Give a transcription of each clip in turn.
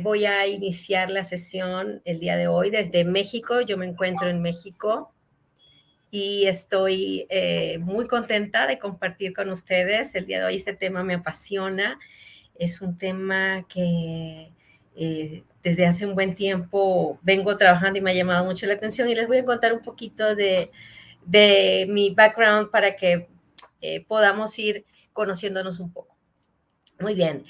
Voy a iniciar la sesión el día de hoy desde México. Yo me encuentro en México y estoy muy contenta de compartir con ustedes. El día de hoy este tema me apasiona. Es un tema que desde hace un buen tiempo vengo trabajando y me ha llamado mucho la atención, y les voy a contar un poquito de mi background para que podamos ir conociéndonos un poco. Muy bien.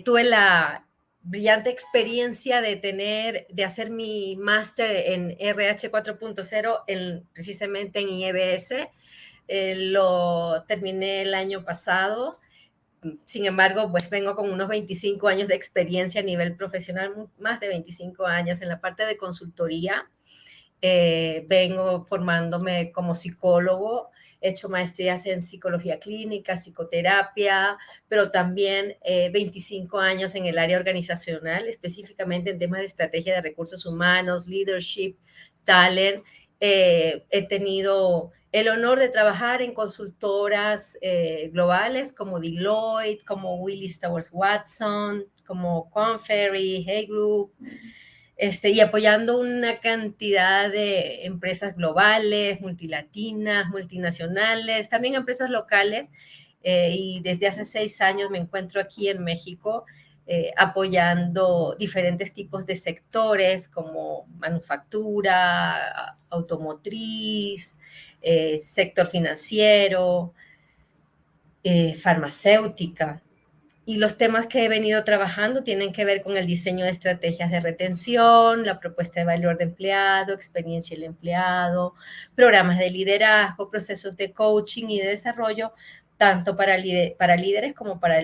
Tuve la brillante experiencia de hacer mi máster en RH 4.0 precisamente en IEBS. Lo terminé el año pasado. Sin embargo, pues vengo con unos 25 años de experiencia a nivel profesional, más de 25 años en la parte de consultoría. Vengo formándome como psicólogo, he hecho maestrías en psicología clínica, psicoterapia, pero también 25 años en el área organizacional, específicamente en temas de estrategia de recursos humanos, leadership, talent. He tenido el honor de trabajar en consultoras globales como Deloitte, como Willis Towers Watson, como Korn Ferry, Hay Group, y apoyando una cantidad de empresas globales, multilatinas, multinacionales, también empresas locales. Y desde hace 6 años me encuentro aquí en México apoyando diferentes tipos de sectores como manufactura, automotriz, sector financiero, farmacéutica. Y los temas que he venido trabajando tienen que ver con el diseño de estrategias de retención, la propuesta de valor de empleado, experiencia del empleado, programas de liderazgo, procesos de coaching y de desarrollo, tanto para líderes como para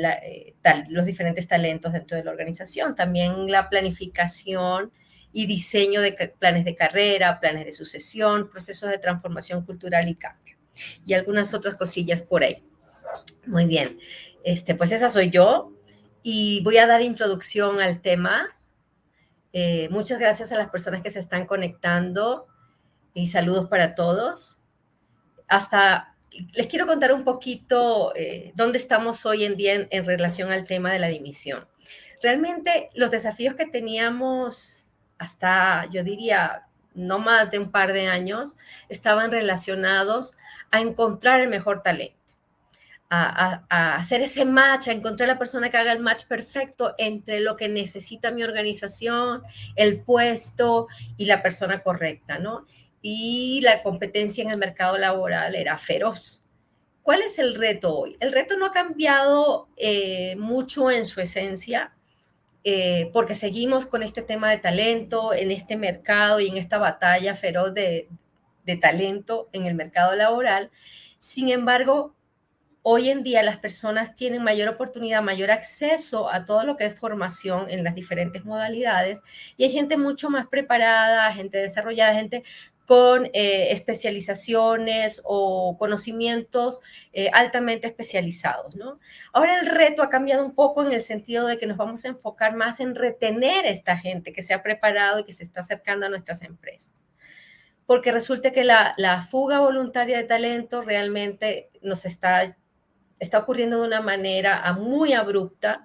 los diferentes talentos dentro de la organización. También la planificación y diseño de planes de carrera, planes de sucesión, procesos de transformación cultural y cambio. Y algunas otras cosillas por ahí. Muy bien. Pues esa soy yo y voy a dar introducción al tema. Muchas gracias a las personas que se están conectando y saludos para todos. Les quiero contar un poquito dónde estamos hoy en día en relación al tema de la dimisión. Realmente los desafíos que teníamos hasta, yo diría, no más de un par de años, estaban relacionados a encontrar el mejor talento. A hacer ese match, a encontrar la persona que haga el match perfecto entre lo que necesita mi organización, el puesto y la persona correcta, ¿no? Y la competencia en el mercado laboral era feroz. ¿Cuál es el reto hoy? El reto no ha cambiado mucho en su esencia, porque seguimos con este tema de talento en este mercado y en esta batalla feroz de talento en el mercado laboral. Sin embargo, hoy en día las personas tienen mayor oportunidad, mayor acceso a todo lo que es formación en las diferentes modalidades, y hay gente mucho más preparada, gente desarrollada, gente con especializaciones o conocimientos altamente especializados, ¿no? Ahora el reto ha cambiado un poco en el sentido de que nos vamos a enfocar más en retener a esta gente que se ha preparado y que se está acercando a nuestras empresas, porque resulta que la fuga voluntaria de talento realmente nos está ocurriendo de una manera muy abrupta,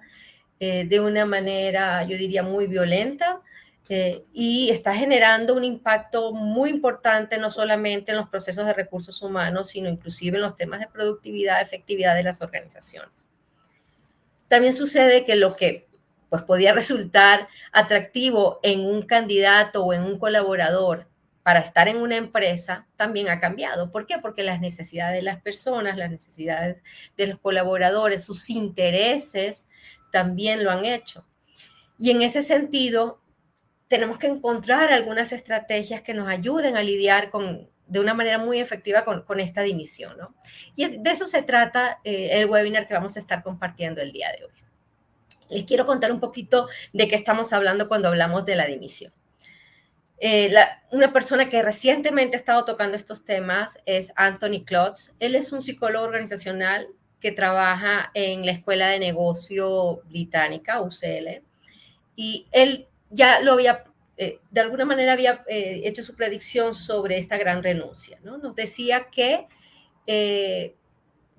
de una manera, yo diría, muy violenta, y está generando un impacto muy importante, no solamente en los procesos de recursos humanos, sino inclusive en los temas de productividad, efectividad de las organizaciones. También sucede que lo que pues, podía resultar atractivo en un candidato o en un colaborador para estar en una empresa también ha cambiado. ¿Por qué? Porque las necesidades de las personas, las necesidades de los colaboradores, sus intereses también lo han hecho. Y en ese sentido, tenemos que encontrar algunas estrategias que nos ayuden a lidiar de una manera muy efectiva con esta dimisión, ¿no? Y de eso se trata el webinar que vamos a estar compartiendo el día de hoy. Les quiero contar un poquito de qué estamos hablando cuando hablamos de la dimisión. Una persona que recientemente ha estado tocando estos temas es Anthony Klotz. Él es un psicólogo organizacional que trabaja en la Escuela de Negocio Británica, UCL, y él ya lo había, de alguna manera había hecho su predicción sobre esta gran renuncia, ¿no? Nos decía que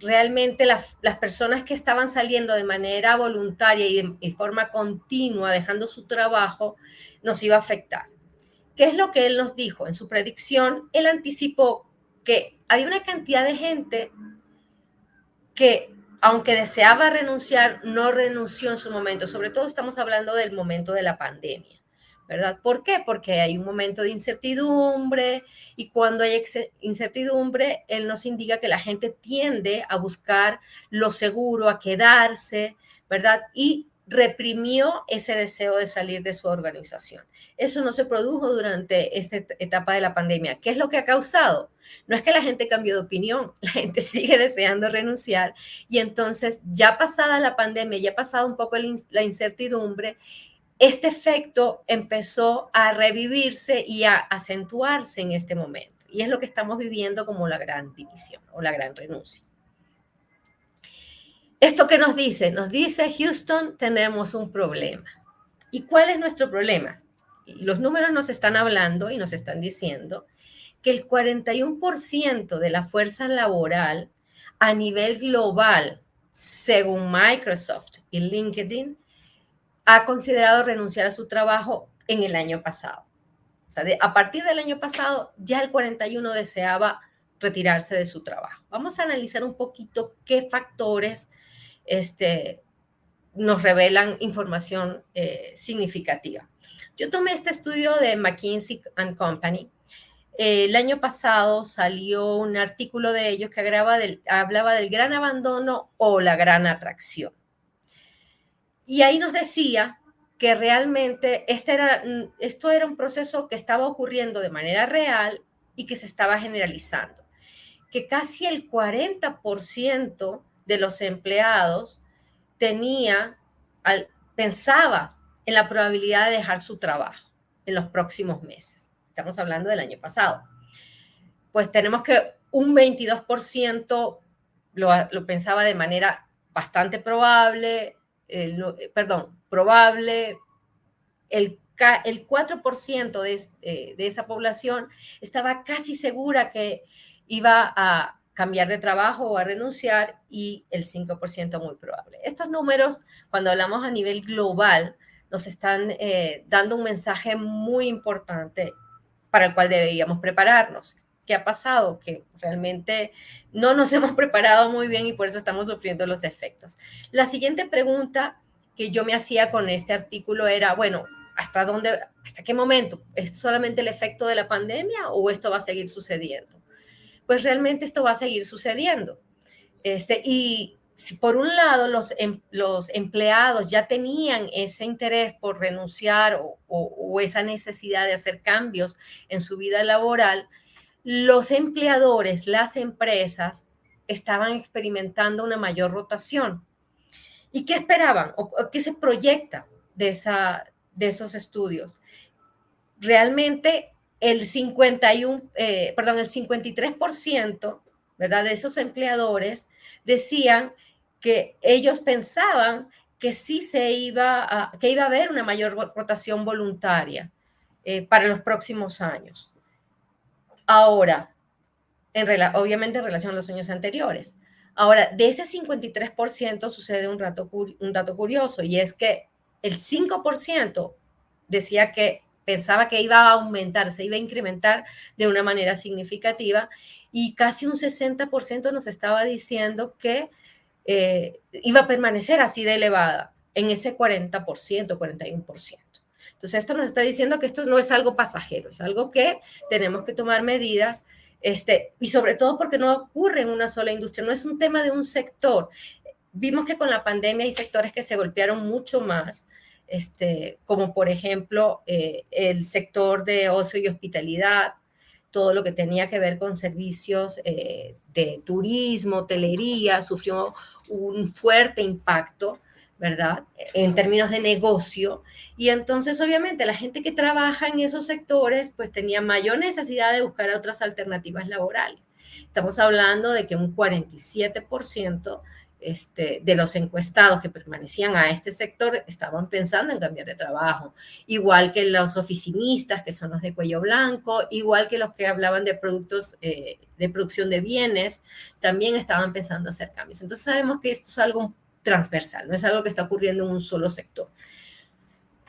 realmente las personas que estaban saliendo de manera voluntaria y de forma continua, dejando su trabajo, nos iba a afectar. ¿Qué es lo que él nos dijo? En su predicción, él anticipó que había una cantidad de gente que, aunque deseaba renunciar, no renunció en su momento. Sobre todo estamos hablando del momento de la pandemia, ¿verdad? ¿Por qué? Porque hay un momento de incertidumbre y cuando hay incertidumbre, él nos indica que la gente tiende a buscar lo seguro, a quedarse, ¿verdad? Y reprimió ese deseo de salir de su organización. Eso no se produjo durante esta etapa de la pandemia. ¿Qué es lo que ha causado? No es que la gente cambió de opinión, la gente sigue deseando renunciar y entonces ya pasada la pandemia, ya pasado un poco la incertidumbre, este efecto empezó a revivirse y a acentuarse en este momento. Y es lo que estamos viviendo como la gran división o la gran renuncia. ¿Esto qué nos dice? Nos dice, Houston, tenemos un problema. ¿Y cuál es nuestro problema? Los números nos están hablando y nos están diciendo que el 41% de la fuerza laboral a nivel global, según Microsoft y LinkedIn, ha considerado renunciar a su trabajo en el año pasado. O sea, a partir del año pasado, ya el 41 deseaba retirarse de su trabajo. Vamos a analizar un poquito qué factores nos revelan información significativa. Yo tomé este estudio de McKinsey & Company. El año pasado salió un artículo de ellos que hablaba del gran abandono o la gran atracción. Y ahí nos decía que realmente esto era un proceso que estaba ocurriendo de manera real y que se estaba generalizando. Que casi el 40% de los empleados pensaba en la probabilidad de dejar su trabajo en los próximos meses. Estamos hablando del año pasado. Pues tenemos que un 22% lo pensaba de manera bastante probable, probable. El 4% de esa población estaba casi segura que iba a cambiar de trabajo o a renunciar y el 5% muy probable. Estos números, cuando hablamos a nivel global, nos están dando un mensaje muy importante para el cual deberíamos prepararnos. ¿Qué ha pasado? Que realmente no nos hemos preparado muy bien y por eso estamos sufriendo los efectos. La siguiente pregunta que yo me hacía con este artículo era, bueno, ¿hasta qué momento? ¿Es solamente el efecto de la pandemia o esto va a seguir sucediendo? Pues realmente esto va a seguir sucediendo. Y si por un lado los empleados ya tenían ese interés por renunciar o esa necesidad de hacer cambios en su vida laboral, los empleadores, las empresas, estaban experimentando una mayor rotación. ¿Y qué esperaban? ¿O qué se proyecta de esos estudios? Realmente el 53%, ¿verdad? De esos empleadores decían que ellos pensaban que sí que iba a haber una mayor rotación voluntaria para los próximos años. Ahora, obviamente en relación a los años anteriores. Ahora, de ese 53% sucede un dato curioso y es que el 5% decía que pensaba que iba a aumentar, se iba a incrementar de una manera significativa y casi un 60% nos estaba diciendo que iba a permanecer así de elevada en ese 40%, 41%. Entonces, esto nos está diciendo que esto no es algo pasajero, es algo que tenemos que tomar medidas, y sobre todo porque no ocurre en una sola industria, no es un tema de un sector. Vimos que con la pandemia hay sectores que se golpearon mucho más, como por ejemplo el sector de ocio y hospitalidad, todo lo que tenía que ver con servicios de turismo, hotelería, sufrió un fuerte impacto, ¿verdad? En términos de negocio. Y entonces, obviamente, la gente que trabaja en esos sectores, pues tenía mayor necesidad de buscar otras alternativas laborales. Estamos hablando de que un 47% de los encuestados que permanecían a este sector estaban pensando en cambiar de trabajo, igual que los oficinistas, que son los de cuello blanco, igual que los que hablaban de productos de producción de bienes, también estaban pensando hacer cambios. Entonces sabemos que esto es algo transversal, no es algo que está ocurriendo en un solo sector.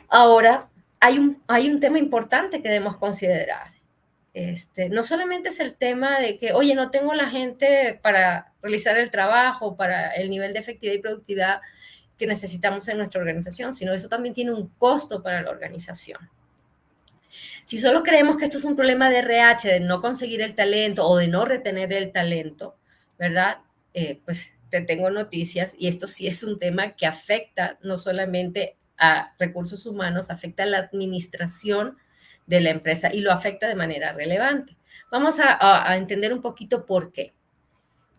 Ahora, hay un tema importante que debemos considerar. No solamente es el tema de que, oye, no tengo la gente para realizar el trabajo, para el nivel de efectividad y productividad que necesitamos en nuestra organización, sino eso también tiene un costo para la organización. Si solo creemos que esto es un problema de RH, de no conseguir el talento o de no retener el talento, ¿verdad? Pues te tengo noticias y esto sí es un tema que afecta no solamente a recursos humanos, afecta a la administración de la empresa y lo afecta de manera relevante. Vamos a entender un poquito por qué.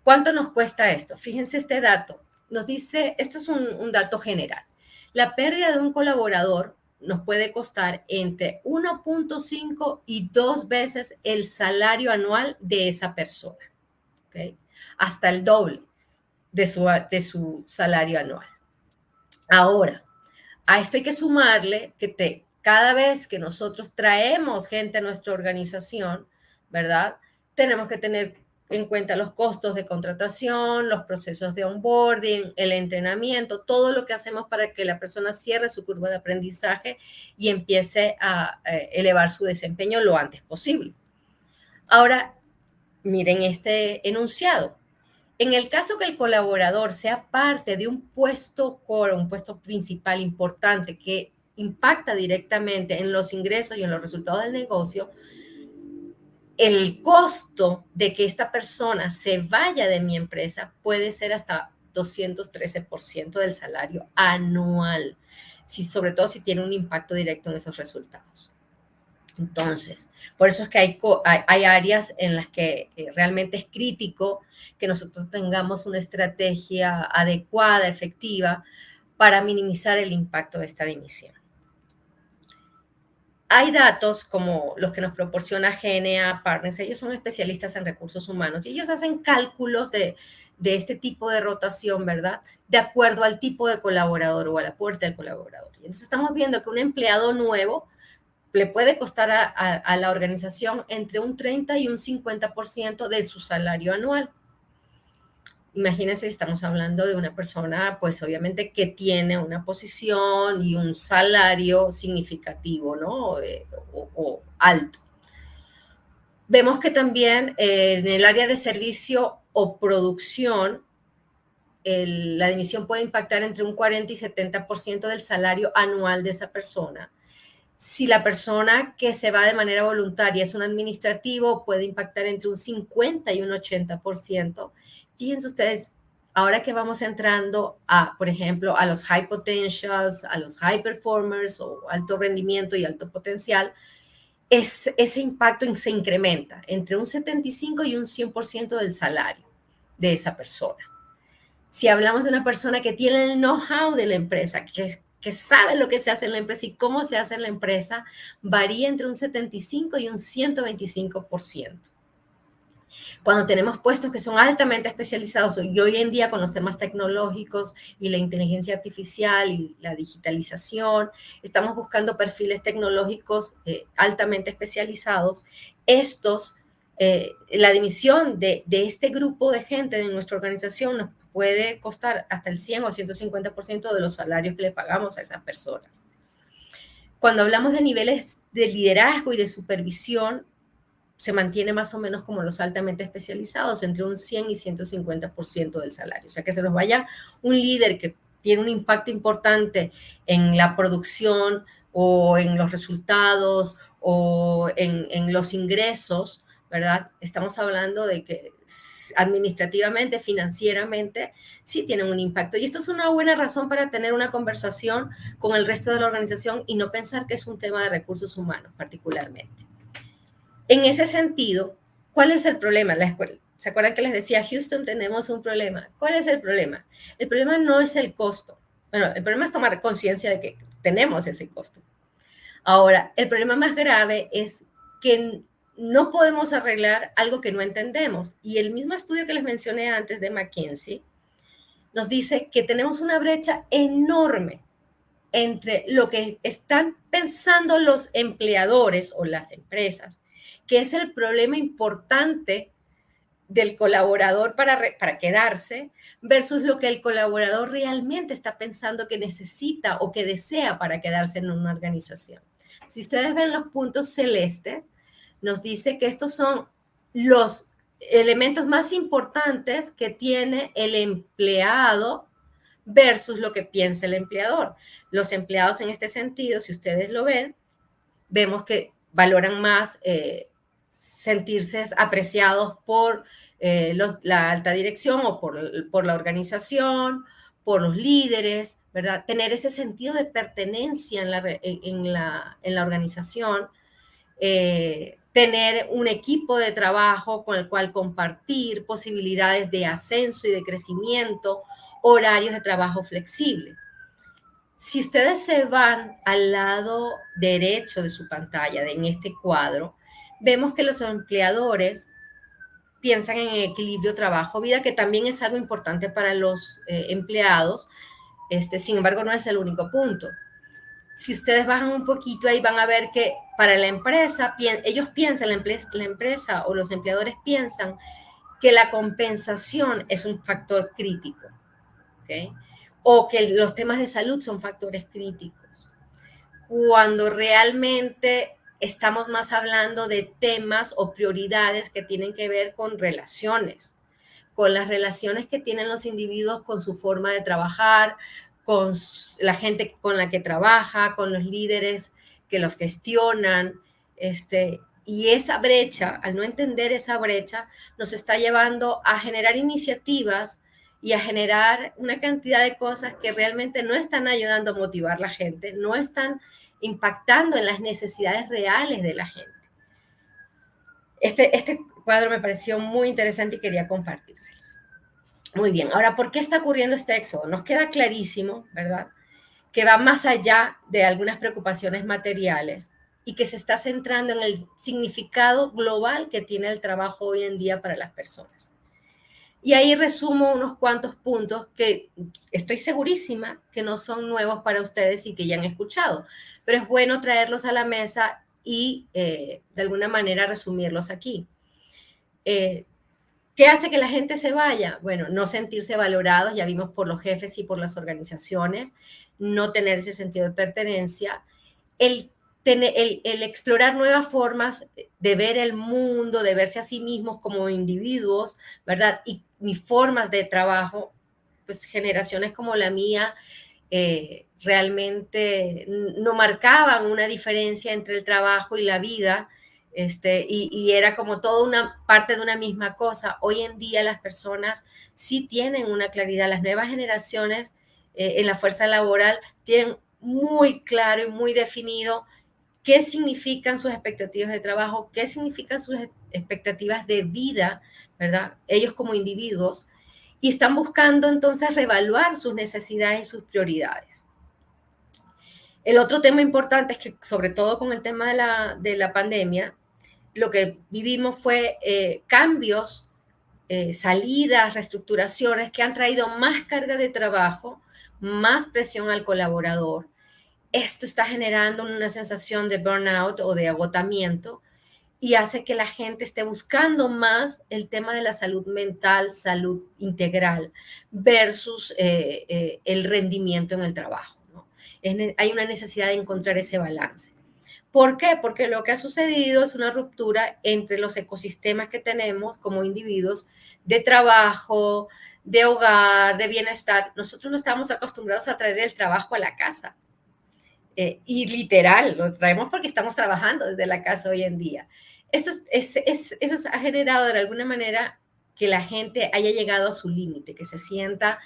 ¿Cuánto nos cuesta esto? Fíjense este dato. Nos dice, esto es un dato general. La pérdida de un colaborador nos puede costar entre 1.5 y 2 veces el salario anual de esa persona. ¿Okay? Hasta el doble de su salario anual. Ahora, a esto hay que sumarle que cada vez que nosotros traemos gente a nuestra organización, ¿verdad? Tenemos que tener en cuenta los costos de contratación, los procesos de onboarding, el entrenamiento, todo lo que hacemos para que la persona cierre su curva de aprendizaje y empiece a elevar su desempeño lo antes posible. Ahora, miren este enunciado. En el caso que el colaborador sea parte de un puesto core, un puesto principal importante que impacta directamente en los ingresos y en los resultados del negocio, el costo de que esta persona se vaya de mi empresa puede ser hasta 213% del salario anual, sobre todo si tiene un impacto directo en esos resultados. Entonces, por eso es que hay áreas en las que realmente es crítico que nosotros tengamos una estrategia adecuada, efectiva, para minimizar el impacto de esta dimisión. Hay datos como los que nos proporciona GNA Partners, ellos son especialistas en recursos humanos y ellos hacen cálculos de este tipo de rotación, ¿verdad? De acuerdo al tipo de colaborador o al aporte del colaborador. Y entonces estamos viendo que un empleado nuevo le puede costar a la organización entre un 30 y un 50% de su salario anual. Imagínense si estamos hablando de una persona, pues obviamente que tiene una posición y un salario significativo, ¿no? O alto. Vemos que también en el área de servicio o producción, la dimisión puede impactar entre un 40 y 70% del salario anual de esa persona. Si la persona que se va de manera voluntaria es un administrativo, puede impactar entre un 50 y un 80%. Fíjense ustedes, ahora que vamos entrando por ejemplo, a los high potentials, a los high performers o alto rendimiento y alto potencial, ese impacto se incrementa entre un 75 y un 100% del salario de esa persona. Si hablamos de una persona que tiene el know-how de la empresa, que sabe lo que se hace en la empresa y cómo se hace en la empresa, varía entre un 75 y un 125%. Cuando tenemos puestos que son altamente especializados, y hoy en día con los temas tecnológicos y la inteligencia artificial y la digitalización, estamos buscando perfiles tecnológicos altamente especializados. La dimisión de este grupo de gente de nuestra organización nos puede costar hasta el 100 o 150% de los salarios que le pagamos a esas personas. Cuando hablamos de niveles de liderazgo y de supervisión, se mantiene más o menos como los altamente especializados, entre un 100 y 150% del salario. O sea, que se nos vaya un líder que tiene un impacto importante en la producción o en los resultados o en los ingresos, ¿verdad? Estamos hablando de que administrativamente, financieramente, sí tienen un impacto. Y esto es una buena razón para tener una conversación con el resto de la organización y no pensar que es un tema de recursos humanos particularmente. En ese sentido, ¿cuál es el problema? ¿Se acuerdan que les decía, Houston, tenemos un problema? ¿Cuál es el problema? El problema no es el costo. Bueno, el problema es tomar conciencia de que tenemos ese costo. Ahora, el problema más grave es que no podemos arreglar algo que no entendemos. Y el mismo estudio que les mencioné antes de McKinsey nos dice que tenemos una brecha enorme entre lo que están pensando los empleadores o las empresas, que es el problema importante del colaborador para quedarse, versus lo que el colaborador realmente está pensando que necesita o que desea para quedarse en una organización. Si ustedes ven los puntos celestes, nos dice que estos son los elementos más importantes que tiene el empleado versus lo que piensa el empleador. Los empleados en este sentido, si ustedes lo ven, vemos que valoran más sentirse apreciados por la alta dirección o por la organización, por los líderes, ¿verdad? Tener ese sentido de pertenencia en la organización, tener un equipo de trabajo con el cual compartir posibilidades de ascenso y de crecimiento, horarios de trabajo flexible. Si ustedes se van al lado derecho de su pantalla, en este cuadro, vemos que los empleadores piensan en equilibrio trabajo-vida, que también es algo importante para los empleados. Sin embargo, no es el único punto. Si ustedes bajan un poquito ahí, van a ver que para la empresa, ellos piensan, la empresa o los empleadores piensan que la compensación es un factor crítico, ¿ok? O que los temas de salud son factores críticos, cuando realmente estamos más hablando de temas o prioridades que tienen que ver con relaciones, con las relaciones que tienen los individuos con su forma de trabajar, con la gente con la que trabaja, con los líderes que los gestionan, y esa brecha, al no entender esa brecha, nos está llevando a generar iniciativas y a generar una cantidad de cosas que realmente no están ayudando a motivar a la gente, no están impactando en las necesidades reales de la gente. Este cuadro me pareció muy interesante y quería compartírselos. Muy bien, ahora, ¿por qué está ocurriendo este éxodo? Nos queda clarísimo, ¿verdad?, que va más allá de algunas preocupaciones materiales y que se está centrando en el significado global que tiene el trabajo hoy en día para las personas. Y ahí resumo unos cuantos puntos que estoy segurísima que no son nuevos para ustedes y que ya han escuchado, pero es bueno traerlos a la mesa y de alguna manera resumirlos aquí. ¿Qué hace que la gente se vaya? Bueno, no sentirse valorados, ya vimos por los jefes y por las organizaciones, no tener ese sentido de pertenencia, el explorar nuevas formas de ver el mundo, de verse a sí mismos como individuos, ¿verdad? Y formas de trabajo, pues generaciones como la mía realmente no marcaban una diferencia entre el trabajo y la vida, y era como toda una parte de una misma cosa. Hoy en día las personas sí tienen una claridad, las nuevas generaciones en la fuerza laboral tienen muy claro y muy definido qué significan sus expectativas de trabajo, qué significan sus expectativas de vida, ¿verdad? Ellos como individuos, y están buscando entonces reevaluar sus necesidades y sus prioridades. El otro tema importante es que, sobre todo con el tema de la pandemia, lo que vivimos fue cambios, salidas, reestructuraciones que han traído más carga de trabajo, más presión al colaborador. Esto está generando una sensación de burnout o de agotamiento y hace que la gente esté buscando más el tema de la salud mental, salud integral, versus el rendimiento en el trabajo, ¿no? Hay una necesidad de encontrar ese balance. ¿Por qué? Porque lo que ha sucedido es una ruptura entre los ecosistemas que tenemos como individuos de trabajo, de hogar, de bienestar. Nosotros no estamos acostumbrados a traer el trabajo a la casa. Y literal, lo traemos porque estamos trabajando desde la casa hoy en día. Eso ha generado de alguna manera que la gente haya llegado a su límite, que se sienta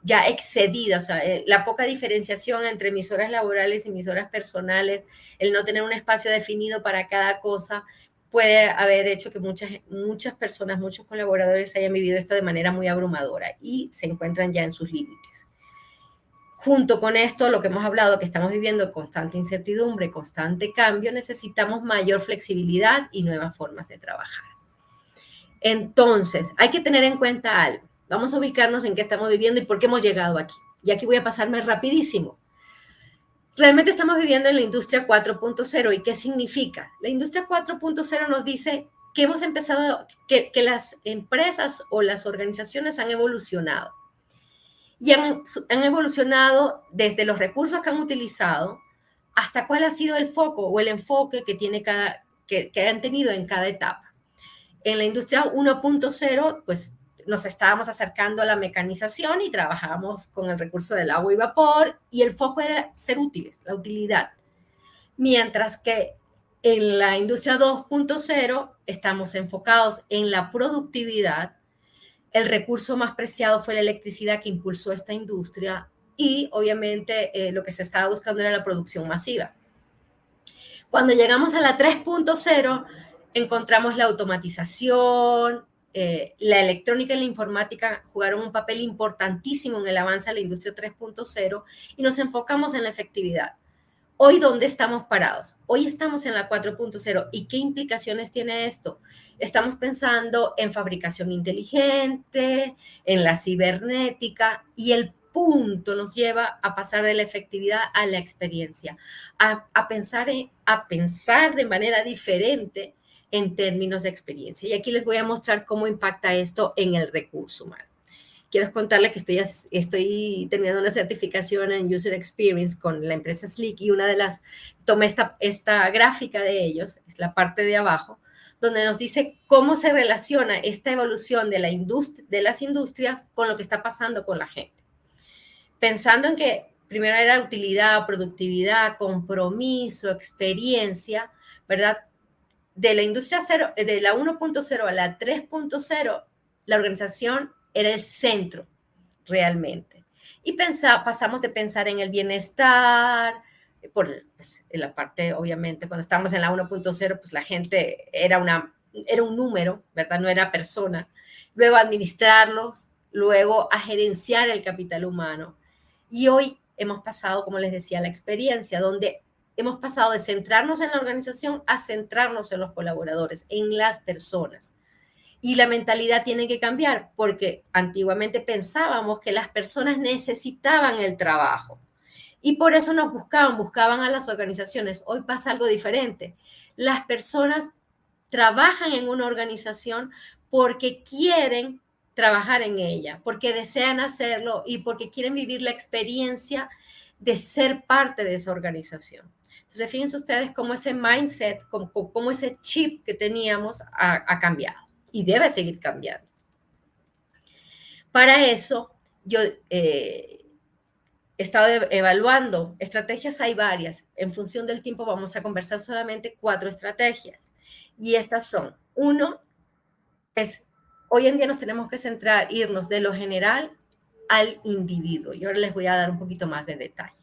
ya excedida, o sea, la poca diferenciación entre mis horas laborales y mis horas personales, el no tener un espacio definido para cada cosa, puede haber hecho que muchas personas, muchos colaboradores hayan vivido esto de manera muy abrumadora y se encuentran ya en sus límites. Junto con esto, lo que hemos hablado, que estamos viviendo constante incertidumbre, constante cambio, necesitamos mayor flexibilidad y nuevas formas de trabajar. Entonces, hay que tener en cuenta algo. Vamos a ubicarnos en qué estamos viviendo y por qué hemos llegado aquí. Y aquí voy a pasarme rapidísimo. Realmente estamos viviendo en la industria 4.0. ¿Y qué significa? La industria 4.0 nos dice que hemos empezado, que las empresas o las organizaciones han evolucionado. Y han evolucionado desde los recursos que han utilizado hasta cuál ha sido el foco o el enfoque que, que han tenido en cada etapa. En la industria 1.0, pues nos estábamos acercando a la mecanización y trabajábamos con el recurso del agua y vapor y el foco era ser útiles, la utilidad. Mientras que en la industria 2.0 estamos enfocados en la productividad. El recurso más preciado fue la electricidad que impulsó esta industria y obviamente lo que se estaba buscando era la producción masiva. Cuando llegamos a la 3.0, encontramos la automatización, la electrónica y la informática jugaron un papel importantísimo en el avance de la industria 3.0 y nos enfocamos en la efectividad. Hoy, ¿dónde estamos parados? Hoy estamos en la 4.0. ¿Y qué implicaciones tiene esto? Estamos pensando en fabricación inteligente, en la cibernética, y el punto nos lleva a pasar de la efectividad a la experiencia, a pensar de manera diferente en términos de experiencia. Y aquí les voy a mostrar cómo impacta esto en el recurso humano. Quiero contarles que estoy teniendo una certificación en User Experience con la empresa Slick y tomé esta gráfica de ellos, es la parte de abajo, donde nos dice cómo se relaciona esta evolución de las industrias con lo que está pasando con la gente. Pensando en que primero era utilidad, productividad, compromiso, experiencia, ¿verdad? De la industria 0, de la 1.0 a la 3.0, la organización era el centro realmente. Y pasamos de pensar en el bienestar, en la parte, obviamente, cuando estábamos en la 1.0, pues la gente era un número, ¿verdad? No era persona. Luego administrarlos, luego a gerenciar el capital humano. Y hoy hemos pasado, como les decía, a la experiencia, donde hemos pasado de centrarnos en la organización a centrarnos en los colaboradores, en las personas. Y la mentalidad tiene que cambiar porque antiguamente pensábamos que las personas necesitaban el trabajo y por eso nos buscaban a las organizaciones. Hoy pasa algo diferente. Las personas trabajan en una organización porque quieren trabajar en ella, porque desean hacerlo y porque quieren vivir la experiencia de ser parte de esa organización. Entonces, fíjense ustedes cómo ese mindset, cómo ese chip que teníamos ha cambiado y debe seguir cambiando. Para eso, yo he estado evaluando estrategias, hay varias. En función del tiempo vamos a conversar solamente 4 estrategias. Y estas son, uno, es, hoy en día nos tenemos que centrar, irnos de lo general al individuo. Y ahora les voy a dar un poquito más de detalle.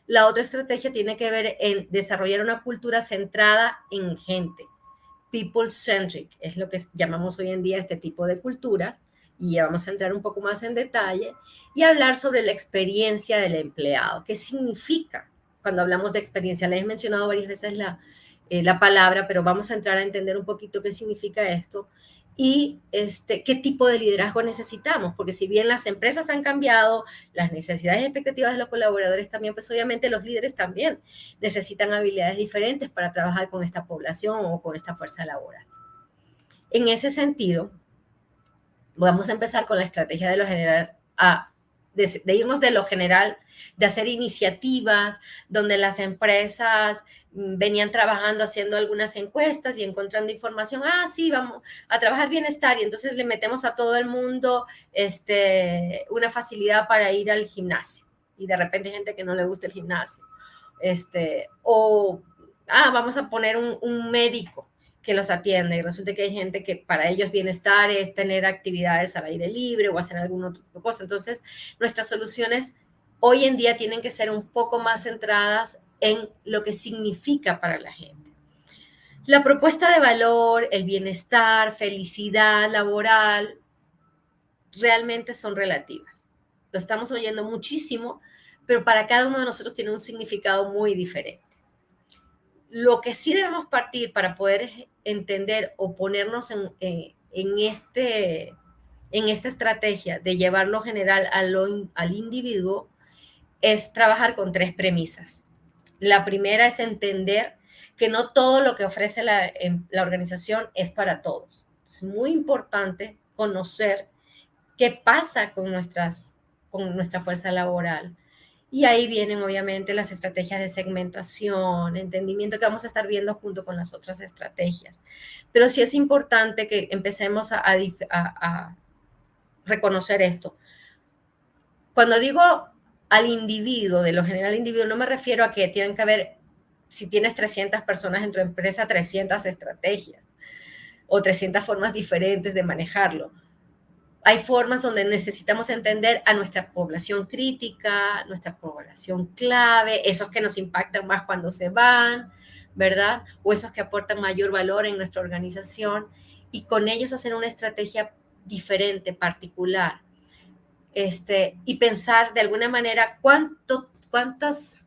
La otra estrategia tiene que ver en desarrollar una cultura centrada en gente. People-centric es lo que llamamos hoy en día este tipo de culturas, y ya vamos a entrar un poco más en detalle y hablar sobre la experiencia del empleado. ¿Qué significa cuando hablamos de experiencia? Les he mencionado varias veces la palabra, pero vamos a entrar a entender un poquito qué significa esto y qué tipo de liderazgo necesitamos, porque si bien las empresas han cambiado, las necesidades y expectativas de los colaboradores también, pues obviamente los líderes también necesitan habilidades diferentes para trabajar con esta población o con esta fuerza laboral. En ese sentido, vamos a empezar con la estrategia de lo general de irnos de lo general, de hacer iniciativas donde las empresas venían trabajando haciendo algunas encuestas y encontrando información, sí, vamos a trabajar bienestar y entonces le metemos a todo el mundo una facilidad para ir al gimnasio y de repente hay gente que no le gusta el gimnasio, vamos a poner un médico que los atiende y resulta que hay gente que para ellos bienestar es tener actividades al aire libre o hacer algún otro tipo de cosa. Entonces, nuestras soluciones hoy en día tienen que ser un poco más centradas en lo que significa para la gente. La propuesta de valor, el bienestar, felicidad laboral, realmente son relativas. Lo estamos oyendo muchísimo, pero para cada uno de nosotros tiene un significado muy diferente. Lo que sí debemos partir para poder entender o ponernos en en esta estrategia de llevar lo general al individuo es trabajar con 3 premisas. La primera es entender que no todo lo que ofrece la organización es para todos. Es muy importante conocer qué pasa con nuestra fuerza laboral. Y ahí vienen obviamente las estrategias de segmentación, entendimiento que vamos a estar viendo junto con las otras estrategias. Pero sí es importante que empecemos a reconocer esto. Cuando digo al individuo, de lo general individuo, no me refiero a que tienen que haber, si tienes 300 personas en tu empresa, 300 estrategias o 300 formas diferentes de manejarlo. Hay formas donde necesitamos entender a nuestra población crítica, nuestra población clave, esos que nos impactan más cuando se van, ¿verdad? O esos que aportan mayor valor en nuestra organización y con ellos hacer una estrategia diferente, particular. Y pensar de alguna manera cuántas,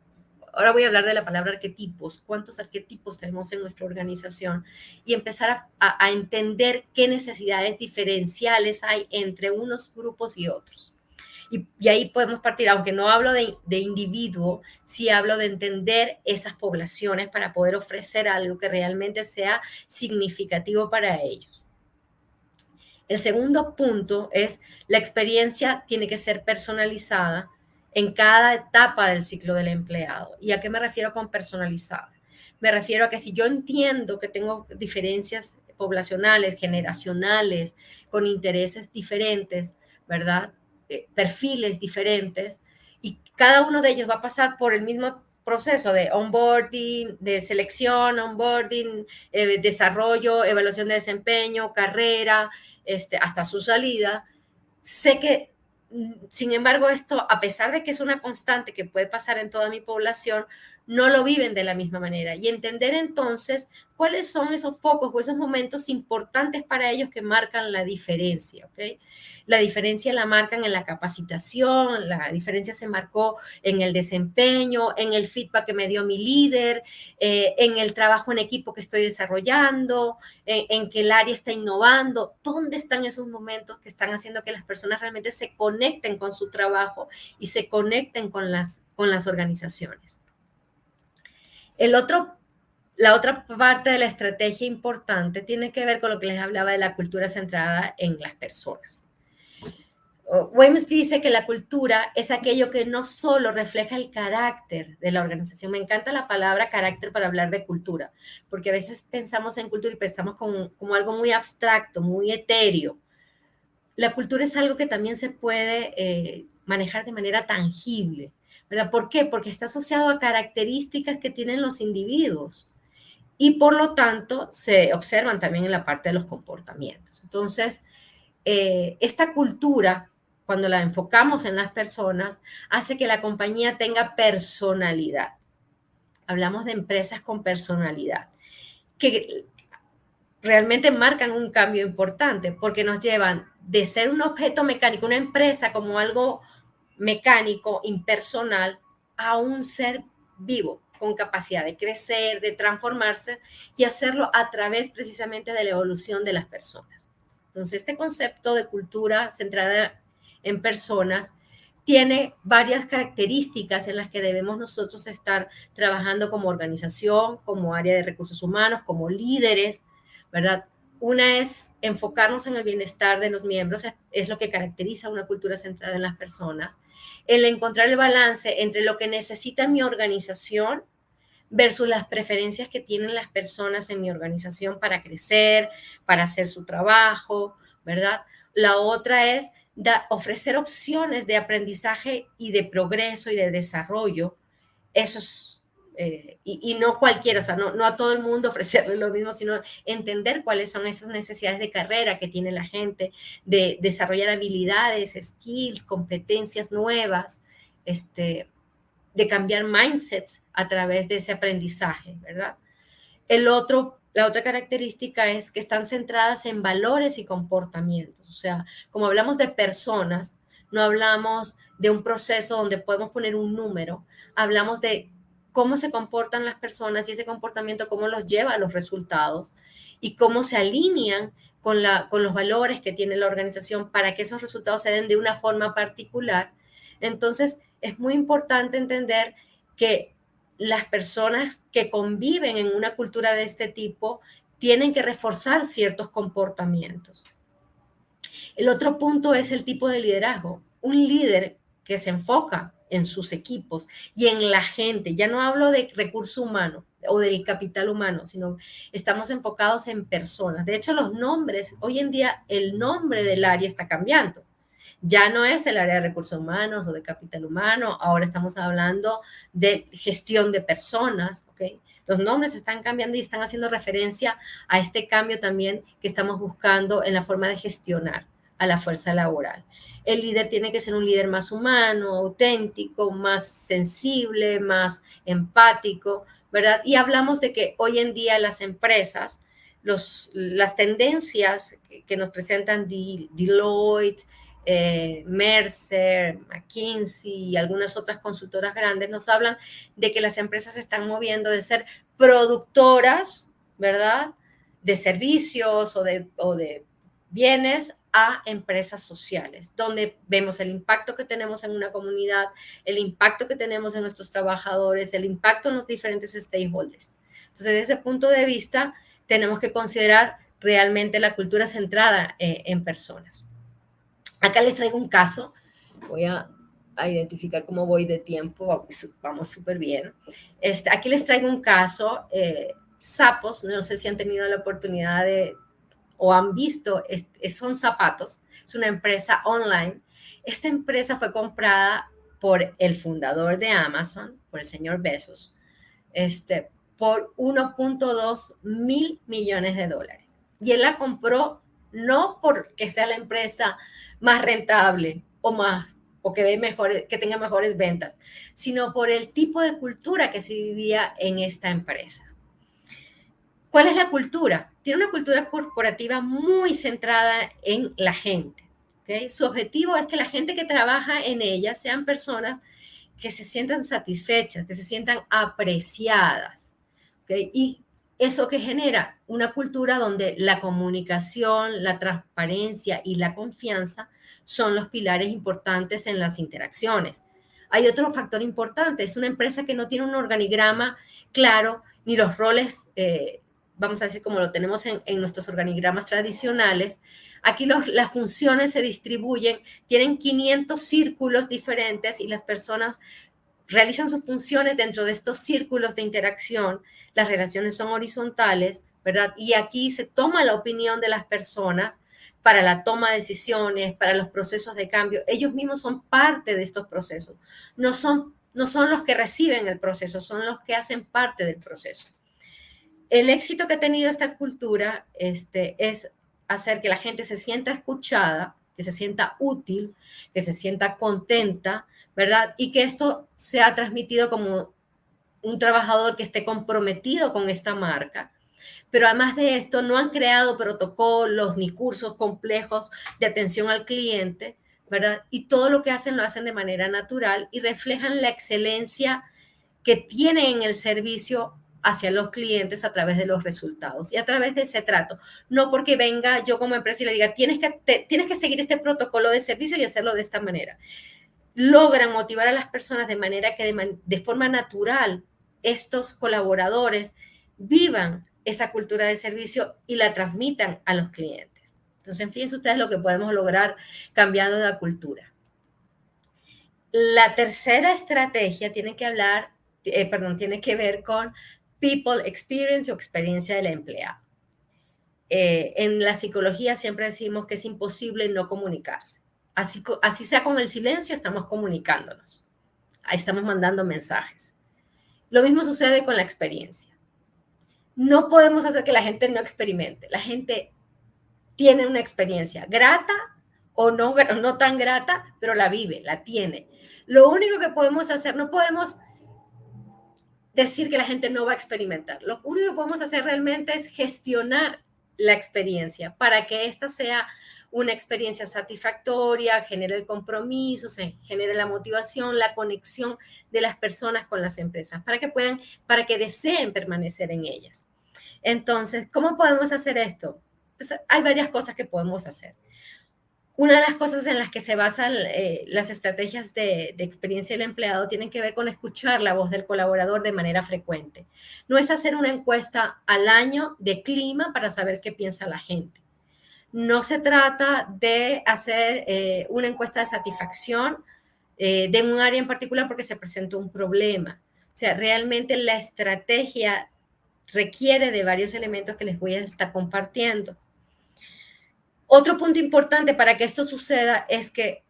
ahora voy a hablar de la palabra arquetipos, cuántos arquetipos tenemos en nuestra organización y empezar a entender qué necesidades diferenciales hay entre unos grupos y otros. Y ahí podemos partir, aunque no hablo de individuo, sí hablo de entender esas poblaciones para poder ofrecer algo que realmente sea significativo para ellos. El segundo punto es la experiencia tiene que ser personalizada en cada etapa del ciclo del empleado. ¿Y a qué me refiero con personalizada? Me refiero a que si yo entiendo que tengo diferencias poblacionales, generacionales, con intereses diferentes, ¿verdad? Perfiles diferentes, y cada uno de ellos va a pasar por el mismo proceso de onboarding, de selección, onboarding, desarrollo, evaluación de desempeño, carrera, hasta su salida. Sé que, sin embargo, esto, a pesar de que es una constante que puede pasar en toda mi población, no lo viven de la misma manera. Y entender entonces cuáles son esos focos o esos momentos importantes para ellos que marcan la diferencia, ¿ok? La diferencia la marcan en la capacitación, la diferencia se marcó en el desempeño, en el feedback que me dio mi líder, en el trabajo en equipo que estoy desarrollando, en que el área está innovando. ¿Dónde están esos momentos que están haciendo que las personas realmente se conecten con su trabajo y se conecten con las organizaciones? La otra parte de la estrategia importante tiene que ver con lo que les hablaba de la cultura centrada en las personas. Wems dice que la cultura es aquello que no solo refleja el carácter de la organización. Me encanta la palabra carácter para hablar de cultura, porque a veces pensamos en cultura y pensamos como algo muy abstracto, muy etéreo. La cultura es algo que también se puede manejar de manera tangible, ¿verdad? ¿Por qué? Porque está asociado a características que tienen los individuos y por lo tanto se observan también en la parte de los comportamientos. Entonces, esta cultura, cuando la enfocamos en las personas, hace que la compañía tenga personalidad. Hablamos de empresas con personalidad, que realmente marcan un cambio importante porque nos llevan de ser un objeto mecánico, una empresa como algo mecánico, impersonal, a un ser vivo, con capacidad de crecer, de transformarse y hacerlo a través precisamente de la evolución de las personas. Entonces, este concepto de cultura centrada en personas tiene varias características en las que debemos nosotros estar trabajando como organización, como área de recursos humanos, como líderes, ¿verdad? Una es enfocarnos en el bienestar de los miembros, es lo que caracteriza una cultura centrada en las personas. El encontrar el balance entre lo que necesita mi organización versus las preferencias que tienen las personas en mi organización para crecer, para hacer su trabajo, ¿verdad? La otra es ofrecer opciones de aprendizaje y de progreso y de desarrollo. Eso es y no cualquiera, o sea, no a todo el mundo ofrecerle lo mismo, sino entender cuáles son esas necesidades de carrera que tiene la gente, de desarrollar habilidades, skills, competencias nuevas, de cambiar mindsets a través de ese aprendizaje, ¿verdad? La otra característica es que están centradas en valores y comportamientos. O sea, como hablamos de personas, no hablamos de un proceso donde podemos poner un número, hablamos de cómo se comportan las personas y ese comportamiento cómo los lleva a los resultados y cómo se alinean con los valores que tiene la organización para que esos resultados se den de una forma particular. Entonces, es muy importante entender que las personas que conviven en una cultura de este tipo tienen que reforzar ciertos comportamientos. El otro punto es el tipo de liderazgo. Un líder que se enfoca en sus equipos y en la gente. Ya no hablo de recurso humano o del capital humano, sino estamos enfocados en personas. De hecho, los nombres, hoy en día el nombre del área está cambiando. Ya no es el área de recursos humanos o de capital humano, ahora estamos hablando de gestión de personas, ¿ok? Los nombres están cambiando y están haciendo referencia a este cambio también que estamos buscando en la forma de gestionar a la fuerza laboral. El líder tiene que ser un líder más humano, auténtico, más sensible, más empático, ¿verdad? Y hablamos de que hoy en día las empresas, las tendencias que nos presentan Deloitte, Mercer, McKinsey y algunas otras consultoras grandes nos hablan de que las empresas se están moviendo de ser productoras, ¿verdad? De servicios o de bienes a empresas sociales, donde vemos el impacto que tenemos en una comunidad, el impacto que tenemos en nuestros trabajadores, el impacto en los diferentes stakeholders. Entonces, desde ese punto de vista, tenemos que considerar realmente la cultura centrada en personas. Acá les traigo un caso, voy a identificar cómo voy de tiempo, vamos súper bien. Aquí les traigo un caso, Zappos, no sé si han tenido la oportunidad de o han visto, son zapatos, es una empresa online. Esta empresa fue comprada por el fundador de Amazon, por el señor Bezos, por 1.2 mil millones de dólares. Y él la compró no porque sea la empresa más rentable o que tenga mejores ventas, sino por el tipo de cultura que se vivía en esta empresa. ¿Cuál es la cultura? Tiene una cultura corporativa muy centrada en la gente. ¿Okay? Su objetivo es que la gente que trabaja en ella sean personas que se sientan satisfechas, que se sientan apreciadas. ¿Okay? Y eso que genera una cultura donde la comunicación, la transparencia y la confianza son los pilares importantes en las interacciones. Hay otro factor importante, es una empresa que no tiene un organigrama claro, ni los roles vamos a decir, como lo tenemos en nuestros organigramas tradicionales, aquí las funciones se distribuyen, tienen 500 círculos diferentes y las personas realizan sus funciones dentro de estos círculos de interacción. Las relaciones son horizontales, ¿verdad? Y aquí se toma la opinión de las personas para la toma de decisiones, para los procesos de cambio. Ellos mismos son parte de estos procesos. No son los que reciben el proceso, son los que hacen parte del proceso. El éxito que ha tenido esta cultura es hacer que la gente se sienta escuchada, que se sienta útil, que se sienta contenta, ¿verdad? Y que esto sea transmitido como un trabajador que esté comprometido con esta marca. Pero además de esto, no han creado protocolos ni cursos complejos de atención al cliente, ¿verdad? Y todo lo que hacen lo hacen de manera natural y reflejan la excelencia que tienen en el servicio hacia los clientes a través de los resultados y a través de ese trato. No porque venga yo como empresa y le diga, tienes que seguir este protocolo de servicio y hacerlo de esta manera. Logran motivar a las personas de manera que de forma natural estos colaboradores vivan esa cultura de servicio y la transmitan a los clientes. Entonces, fíjense ustedes lo que podemos lograr cambiando la cultura. La tercera estrategia tiene que ver con people experience o experiencia del empleado. En la psicología siempre decimos que es imposible no comunicarse. Así sea con el silencio, estamos comunicándonos. Ahí estamos mandando mensajes. Lo mismo sucede con la experiencia. No podemos hacer que la gente no experimente. La gente tiene una experiencia grata o no tan grata, pero la vive, la tiene. Lo único que podemos hacer, no podemos decir que la gente no va a experimentar. Lo único que podemos hacer realmente es gestionar la experiencia para que esta sea una experiencia satisfactoria, genere el compromiso, se genere la motivación, la conexión de las personas con las empresas, para que deseen permanecer en ellas. Entonces, ¿cómo podemos hacer esto? Pues hay varias cosas que podemos hacer. Una de las cosas en las que se basan las estrategias de experiencia del empleado tienen que ver con escuchar la voz del colaborador de manera frecuente. No es hacer una encuesta al año de clima para saber qué piensa la gente. No se trata de hacer una encuesta de satisfacción de un área en particular porque se presentó un problema. O sea, realmente la estrategia requiere de varios elementos que les voy a estar compartiendo. Otro punto importante para que esto suceda es que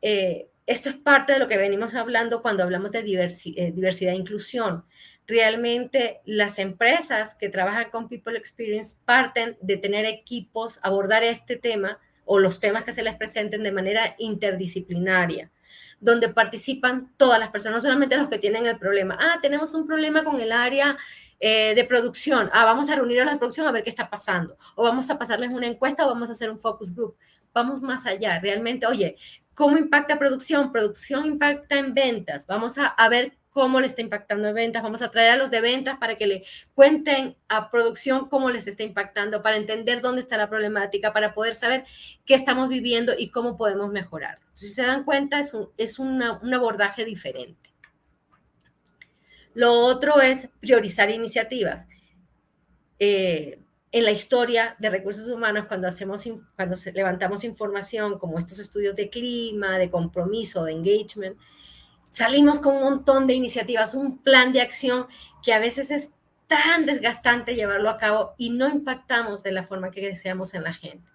esto es parte de lo que venimos hablando cuando hablamos de diversidad e inclusión. Realmente las empresas que trabajan con People Experience parten de tener equipos, abordar este tema o los temas que se les presenten de manera interdisciplinaria, donde participan todas las personas, no solamente los que tienen el problema. Tenemos un problema con el área de producción. Vamos a reunir a la producción a ver qué está pasando. O vamos a pasarles una encuesta o vamos a hacer un focus group. Vamos más allá. Realmente, oye, ¿cómo impacta producción? Producción impacta en ventas. Vamos a ver cómo le está impactando en ventas. Vamos a traer a los de ventas para que le cuenten a producción cómo les está impactando, para entender dónde está la problemática, para poder saber qué estamos viviendo y cómo podemos mejorar. Si se dan cuenta, es un abordaje diferente. Lo otro es priorizar iniciativas. En la historia de recursos humanos, cuando levantamos información como estos estudios de clima, de compromiso, de engagement, salimos con un montón de iniciativas, un plan de acción que a veces es tan desgastante llevarlo a cabo y no impactamos de la forma que deseamos en la gente.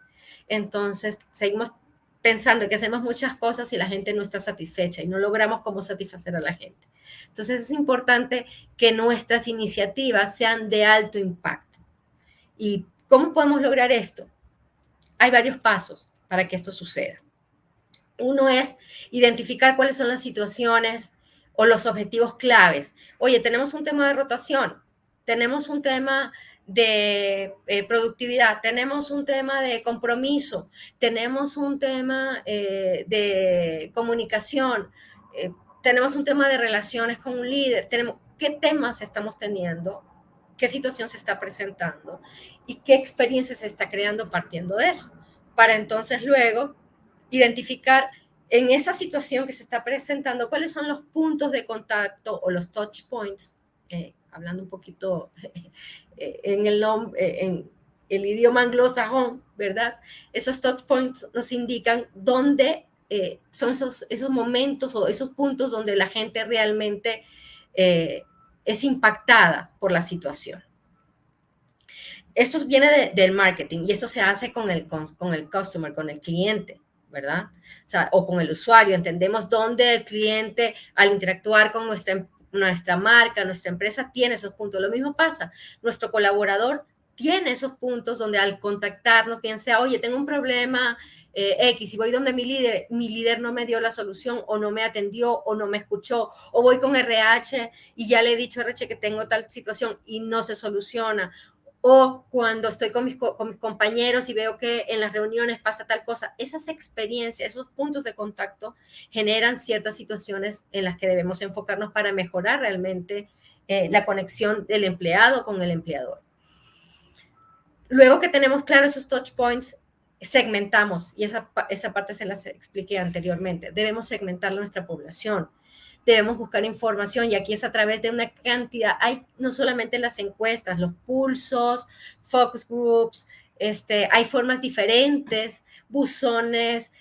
Entonces, seguimos pensando que hacemos muchas cosas y la gente no está satisfecha y no logramos cómo satisfacer a la gente. Entonces, es importante que nuestras iniciativas sean de alto impacto. ¿Y cómo podemos lograr esto? Hay varios pasos para que esto suceda. Uno es identificar cuáles son las situaciones o los objetivos claves. Oye, tenemos un tema de rotación, tenemos un tema de productividad, tenemos un tema de compromiso, tenemos un tema de comunicación, tenemos un tema de relaciones con un líder. ¿Qué temas estamos teniendo? ¿Qué situación se está presentando? ¿Y qué experiencia se está creando partiendo de eso? Para entonces luego identificar en esa situación que se está presentando cuáles son los puntos de contacto o los touch points, hablando un poquito en el idioma anglosajón, ¿verdad? Esos touch points nos indican dónde son esos momentos o esos puntos donde la gente realmente es impactada por la situación. Esto viene del marketing y esto se hace con el customer, con el cliente, ¿verdad? O con el usuario. Entendemos dónde el cliente, al interactuar con nuestra marca, nuestra empresa, tiene esos puntos. Lo mismo pasa. Nuestro colaborador tiene esos puntos donde al contactarnos, bien sea, oye, tengo un problema X y voy donde mi líder no me dio la solución o no me atendió o no me escuchó, o voy con RH y ya le he dicho a RH que tengo tal situación y no se soluciona. O cuando estoy con mis compañeros y veo que en las reuniones pasa tal cosa. Esas experiencias, esos puntos de contacto generan ciertas situaciones en las que debemos enfocarnos para mejorar realmente la conexión del empleado con el empleador. Luego que tenemos claro esos touch points, segmentamos, y esa parte se las expliqué anteriormente. Debemos segmentar nuestra población. Debemos buscar información y aquí es a través de una cantidad, hay no solamente las encuestas, los pulsos, focus groups, hay formas diferentes, buzones,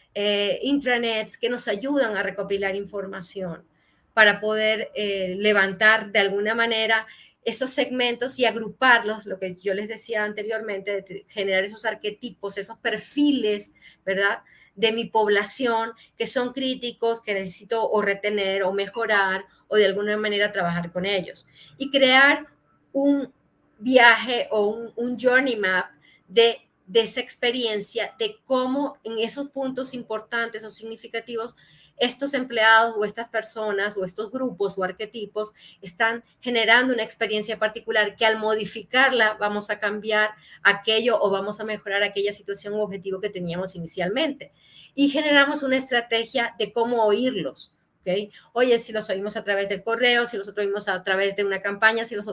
intranets que nos ayudan a recopilar información para poder levantar de alguna manera esos segmentos y agruparlos, lo que yo les decía anteriormente, de generar esos arquetipos, esos perfiles, ¿verdad?, de mi población, que son críticos, que necesito o retener o mejorar o de alguna manera trabajar con ellos. Y crear un viaje o un journey map de esa experiencia, de cómo en esos puntos importantes o significativos estos empleados o estas personas o estos grupos o arquetipos están generando una experiencia particular que al modificarla vamos a cambiar aquello o vamos a mejorar aquella situación u objetivo que teníamos inicialmente. Y generamos una estrategia de cómo oírlos. ¿Okay? Oye, si los oímos a través del correo, si los oímos a través de una campaña, si los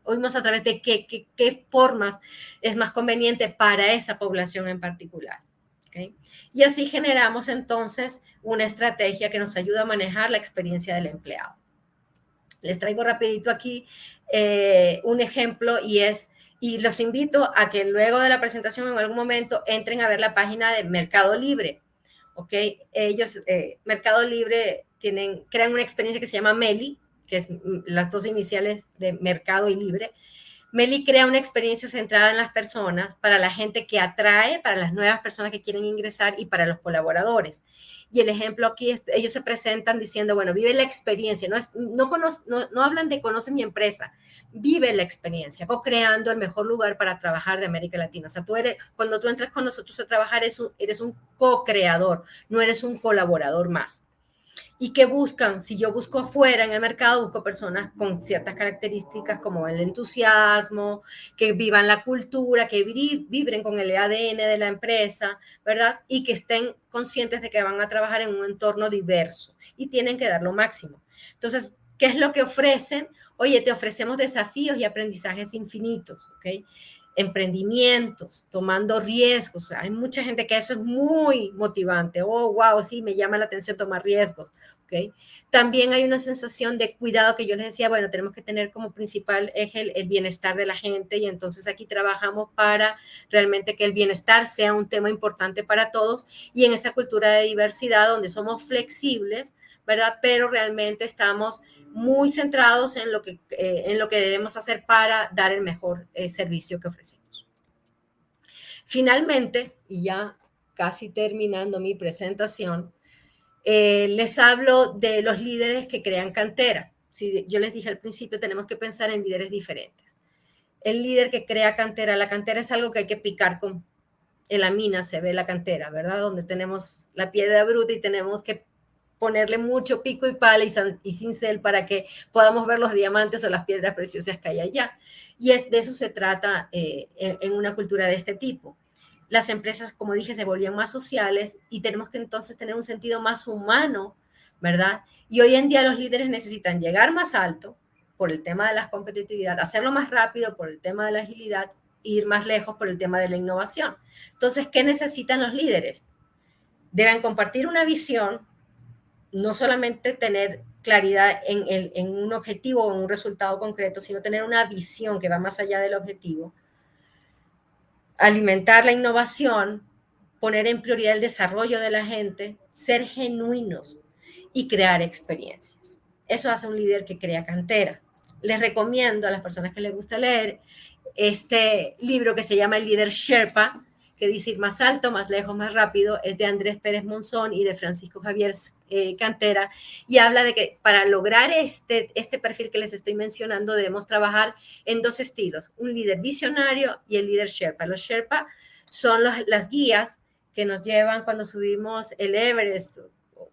oímos a través de qué formas es más conveniente para esa población en particular. ¿Okay? Y así generamos entonces una estrategia que nos ayuda a manejar la experiencia del empleado. Les traigo rapidito aquí un ejemplo y los invito a que luego de la presentación en algún momento entren a ver la página de Mercado Libre. ¿Ok? Ellos, Mercado Libre, crean una experiencia que se llama Meli, que es las dos iniciales de Mercado y Libre. Meli crea una experiencia centrada en las personas, para la gente que atrae, para las nuevas personas que quieren ingresar y para los colaboradores. Y el ejemplo aquí es, ellos se presentan diciendo, bueno, vive la experiencia, no hablan de conoce mi empresa, vive la experiencia, co-creando el mejor lugar para trabajar de América Latina. O sea, cuando tú entras con nosotros a trabajar, eres un co-creador, no eres un colaborador más. ¿Y qué buscan? Si yo busco afuera en el mercado, busco personas con ciertas características como el entusiasmo, que vivan la cultura, que vibren con el ADN de la empresa, ¿verdad? Y que estén conscientes de que van a trabajar en un entorno diverso y tienen que dar lo máximo. Entonces, ¿qué es lo que ofrecen? Oye, te ofrecemos desafíos y aprendizajes infinitos, ¿ok? Emprendimientos, tomando riesgos. Hay mucha gente que eso es muy motivante. Oh, wow, sí, me llama la atención tomar riesgos. ¿Okay? También hay una sensación de cuidado que yo les decía, bueno, tenemos que tener como principal eje el bienestar de la gente y entonces aquí trabajamos para realmente que el bienestar sea un tema importante para todos y en esta cultura de diversidad donde somos flexibles, ¿verdad? Pero realmente estamos muy centrados en lo que debemos hacer para dar el mejor servicio que ofrecemos. Finalmente, y ya casi terminando mi presentación, les hablo de los líderes que crean cantera. Si yo les dije al principio, tenemos que pensar en líderes diferentes. El líder que crea cantera, la cantera es algo que hay que picar en la mina, se ve la cantera, ¿verdad? Donde tenemos la piedra bruta y tenemos que ponerle mucho pico y pala y cincel para que podamos ver los diamantes o las piedras preciosas que hay allá. Y de eso se trata en una cultura de este tipo. Las empresas, como dije, se volvían más sociales y tenemos que entonces tener un sentido más humano, ¿verdad? Y hoy en día los líderes necesitan llegar más alto por el tema de la competitividad, hacerlo más rápido por el tema de la agilidad, e ir más lejos por el tema de la innovación. Entonces, ¿qué necesitan los líderes? Deben compartir una visión, no solamente tener claridad en un objetivo o en un resultado concreto, sino tener una visión que va más allá del objetivo, alimentar la innovación, poner en prioridad el desarrollo de la gente, ser genuinos y crear experiencias. Eso hace un líder que crea cantera. Les recomiendo a las personas que les gusta leer este libro que se llama El líder Sherpa, que dice ir más alto, más lejos, más rápido, es de Andrés Pérez Monzón y de Francisco Javier Cantera, y habla de que para lograr este perfil que les estoy mencionando debemos trabajar en dos estilos, un líder visionario y el líder Sherpa. Los Sherpa son las guías que nos llevan cuando subimos el Everest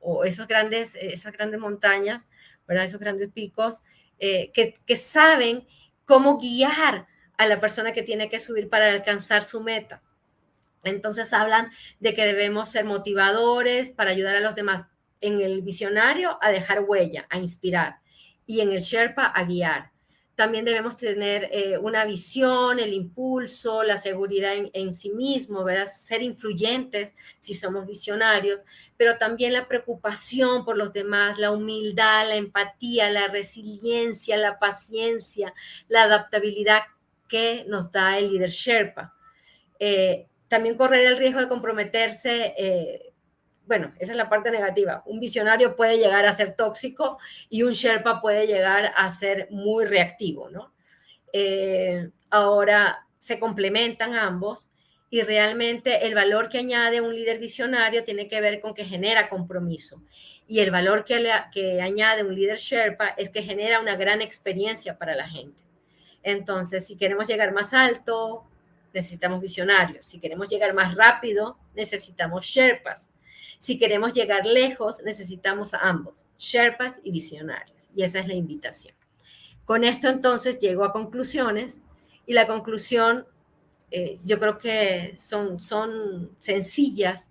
o esas grandes montañas, ¿verdad? Esos grandes picos, que saben cómo guiar a la persona que tiene que subir para alcanzar su meta. Entonces hablan de que debemos ser motivadores para ayudar a los demás. En el visionario a dejar huella, a inspirar, y en el Sherpa a guiar. También debemos tener una visión, el impulso, la seguridad en sí mismo, ¿verdad? Ser influyentes si somos visionarios, pero también la preocupación por los demás, la humildad, la empatía, la resiliencia, la paciencia, la adaptabilidad que nos da el líder Sherpa. También correr el riesgo de comprometerse, bueno, esa es la parte negativa. Un visionario puede llegar a ser tóxico y un Sherpa puede llegar a ser muy reactivo, ¿no? Ahora se complementan ambos y realmente el valor que añade un líder visionario tiene que ver con que genera compromiso. Y el valor que añade un líder Sherpa es que genera una gran experiencia para la gente. Entonces, si queremos llegar más alto, necesitamos visionarios. Si queremos llegar más rápido, necesitamos Sherpas. Si queremos llegar lejos, necesitamos a ambos, Sherpas y visionarios. Y esa es la invitación. Con esto entonces llego a conclusiones y la conclusión yo creo que son sencillas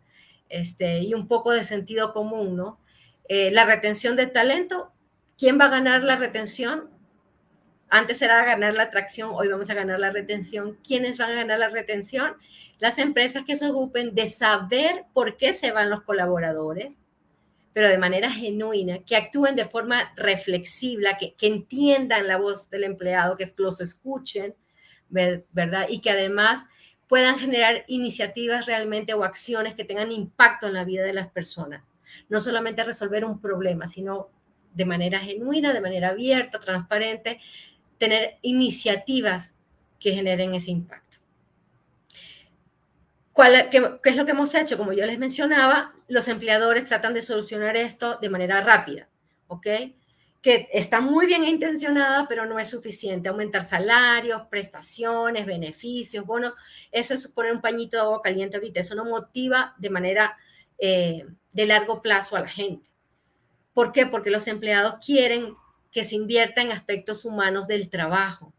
y un poco de sentido común, ¿no? La retención de talento, ¿quién va a ganar la retención? Antes era ganar la atracción, hoy vamos a ganar la retención. ¿Quiénes van a ganar la retención? Las empresas que se ocupen de saber por qué se van los colaboradores, pero de manera genuina, que actúen de forma reflexiva, que entiendan la voz del empleado, que los escuchen, ¿verdad? Y que además puedan generar iniciativas realmente o acciones que tengan impacto en la vida de las personas. No solamente resolver un problema, sino de manera genuina, de manera abierta, transparente, tener iniciativas que generen ese impacto. ¿Qué es lo que hemos hecho? Como yo les mencionaba, los empleadores tratan de solucionar esto de manera rápida, ¿ok? Que está muy bien intencionada, pero no es suficiente. Aumentar salarios, prestaciones, beneficios, bonos, eso es poner un pañito de agua caliente ahorita, eso no motiva de manera de largo plazo a la gente. ¿Por qué? Porque los empleados quieren que se invierta en aspectos humanos del trabajo,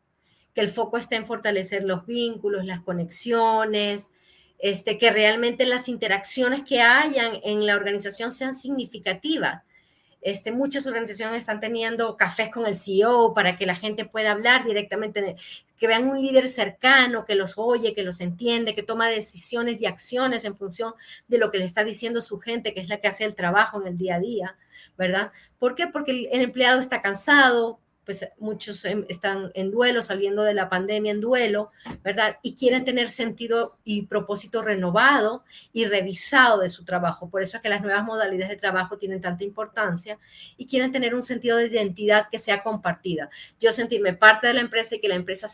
que el foco esté en fortalecer los vínculos, las conexiones, que realmente las interacciones que hayan en la organización sean significativas. Muchas organizaciones están teniendo cafés con el CEO para que la gente pueda hablar directamente, que vean un líder cercano, que los oye, que los entiende, que toma decisiones y acciones en función de lo que le está diciendo su gente, que es la que hace el trabajo en el día a día, ¿verdad? ¿Por qué? Porque el empleado está cansado, pues muchos están en duelo, saliendo de la pandemia en duelo, ¿verdad? Y quieren tener sentido y propósito renovado y revisado de su trabajo. Por eso es que las nuevas modalidades de trabajo tienen tanta importancia y quieren tener un sentido de identidad que sea compartida. Yo sentirme parte de la empresa y que la empresa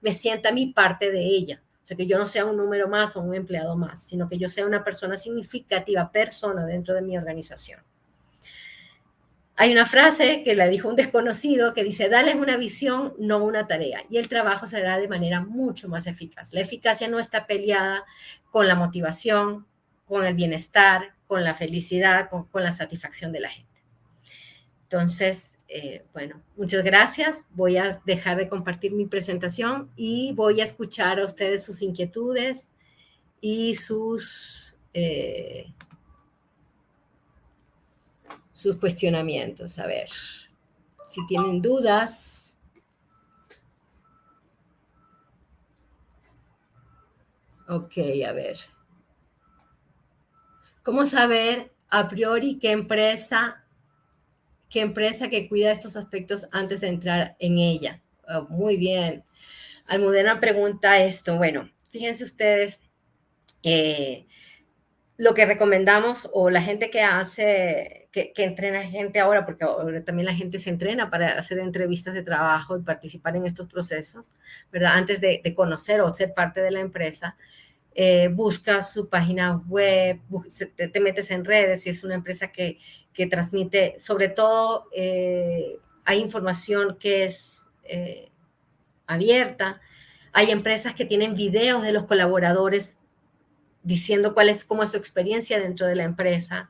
me sienta mi parte de ella. O sea, que yo no sea un número más o un empleado más, sino que yo sea una persona significativa, persona dentro de mi organización. Hay una frase que la dijo un desconocido que dice, dales una visión, no una tarea, y el trabajo se hará de manera mucho más eficaz. La eficacia no está peleada con la motivación, con el bienestar, con la felicidad, con la satisfacción de la gente. Entonces, bueno, muchas gracias. Voy a dejar de compartir mi presentación y voy a escuchar a ustedes sus inquietudes y sus cuestionamientos. A ver, si tienen dudas. Ok, a ver. ¿Cómo saber a priori qué empresa que cuida estos aspectos antes de entrar en ella? Oh, muy bien. Almudena pregunta esto. Bueno, fíjense ustedes, lo que recomendamos o la gente que hace, que entrena gente ahora, porque ahora también la gente se entrena para hacer entrevistas de trabajo y participar en estos procesos, ¿verdad? Antes de conocer o ser parte de la empresa, buscas su página web, te metes en redes, si es una empresa que transmite, sobre todo hay información que es abierta, hay empresas que tienen videos de los colaboradores diciendo cómo es su experiencia dentro de la empresa.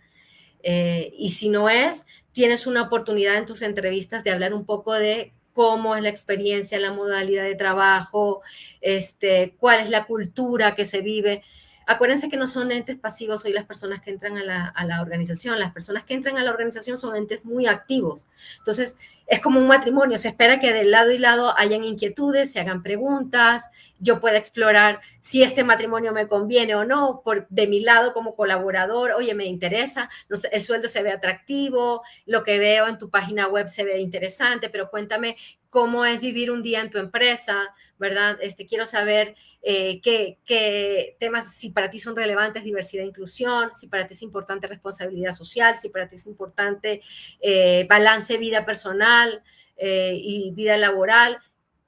Y si no es, tienes una oportunidad en tus entrevistas de hablar un poco de cómo es la experiencia, la modalidad de trabajo, cuál es la cultura que se vive. Acuérdense que no son entes pasivos hoy las personas que entran a la organización. Las personas que entran a la organización son entes muy activos. Entonces, es como un matrimonio. Se espera que de lado y lado hayan inquietudes, se hagan preguntas, yo pueda explorar si este matrimonio me conviene o no, de mi lado como colaborador, oye, me interesa, no sé, el sueldo se ve atractivo, lo que veo en tu página web se ve interesante, pero cuéntame cómo es vivir un día en tu empresa, ¿verdad? Quiero saber qué temas, si para ti son relevantes, diversidad e inclusión, si para ti es importante responsabilidad social, si para ti es importante balance vida personal y vida laboral.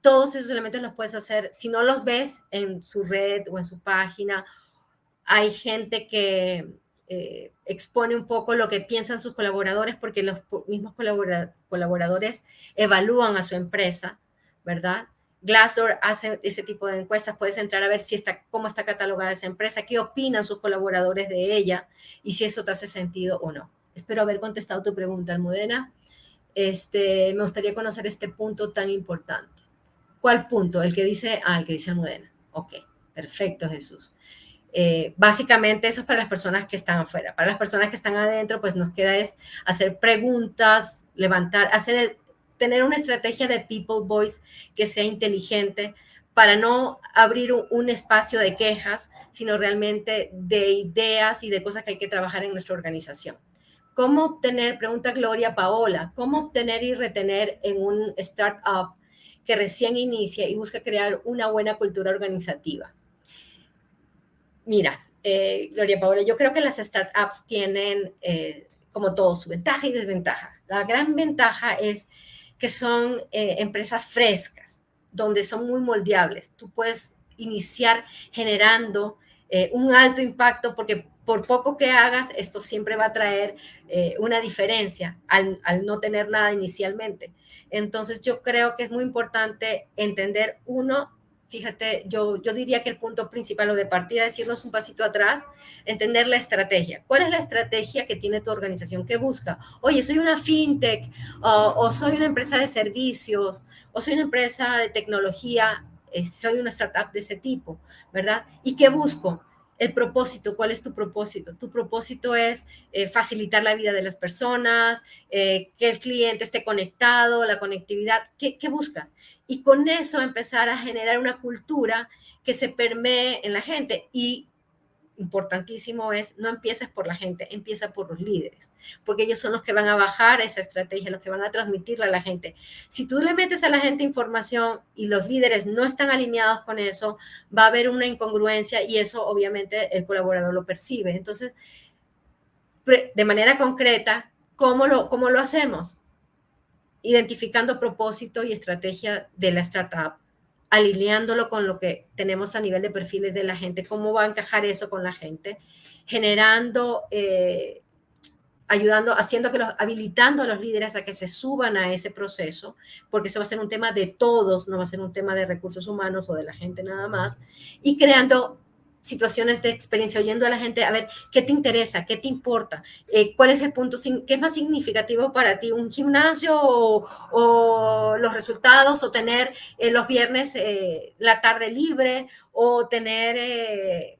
Todos esos elementos los puedes hacer. Si no los ves en su red o en su página, hay gente que expone un poco lo que piensan sus colaboradores, porque los mismos colaboradores evalúan a su empresa, ¿verdad? Glassdoor hace ese tipo de encuestas, puedes entrar a ver si está, cómo está catalogada esa empresa, qué opinan sus colaboradores de ella y si eso te hace sentido o no. Espero haber contestado tu pregunta, Almudena. Me gustaría conocer este punto tan importante. ¿Cuál punto? El que dice Almudena. Ok, perfecto, Jesús. Básicamente eso es para las personas que están afuera. Para las personas que están adentro, pues nos queda es hacer preguntas, tener una estrategia de people voice que sea inteligente para no abrir un espacio de quejas, sino realmente de ideas y de cosas que hay que trabajar en nuestra organización. ¿Cómo obtener, pregunta Gloria Paola, cómo obtener y retener en un startup que recién inicia y busca crear una buena cultura organizativa? Mira, Gloria Paola, yo creo que las startups tienen, como todo, su ventaja y desventaja. La gran ventaja es que son empresas frescas, donde son muy moldeables. Tú puedes iniciar generando un alto impacto porque por poco que hagas, esto siempre va a traer una diferencia al no tener nada inicialmente. Entonces yo creo que es muy importante entender, uno, fíjate, yo diría que el punto principal o de partida es irnos un pasito atrás, entender la estrategia. ¿Cuál es la estrategia que tiene tu organización? ¿Qué busca? Oye, soy una fintech, o soy una empresa de servicios, o soy una empresa de tecnología, soy una startup de ese tipo, ¿verdad? ¿Y qué busco? El propósito, ¿cuál es tu propósito? Tu propósito es facilitar la vida de las personas, que el cliente esté conectado, la conectividad. ¿Qué buscas? Y con eso empezar a generar una cultura que se permee en la gente. Y importantísimo es, no empieces por la gente, empieza por los líderes, porque ellos son los que van a bajar esa estrategia, los que van a transmitirla a la gente. Si tú le metes a la gente información y los líderes no están alineados con eso, va a haber una incongruencia y eso obviamente el colaborador lo percibe. Entonces, de manera concreta, cómo lo hacemos? Identificando propósito y estrategia de la startup, alineándolo con lo que tenemos a nivel de perfiles de la gente, cómo va a encajar eso con la gente, generando, ayudando, habilitando a los líderes a que se suban a ese proceso, porque eso va a ser un tema de todos, no va a ser un tema de recursos humanos o de la gente nada más, y creando situaciones de experiencia, oyendo a la gente, a ver, ¿qué te interesa? ¿Qué te importa? ¿Cuál es el punto? ¿Qué es más significativo para ti? ¿Un gimnasio o los resultados? ¿O tener los viernes la tarde libre? ¿O tener